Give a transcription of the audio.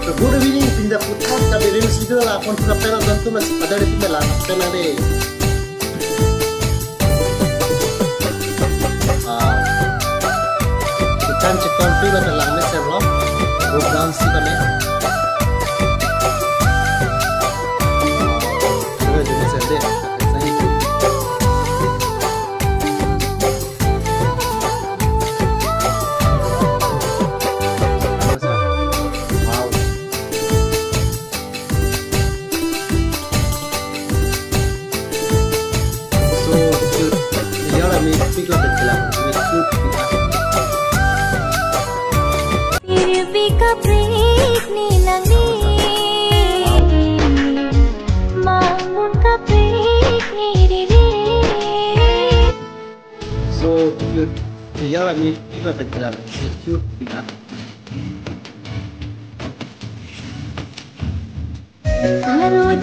So good evening, pindah putar kabirin sido lah. Kon sudah pernah tentu masih pada di pindah lah. Pernah deh. Ikan chicken free pada langnya serlo. Program sih kami. Sudah jadi sendiri. So cute. Iya lagi itu terjalan. Cute tidak. Baru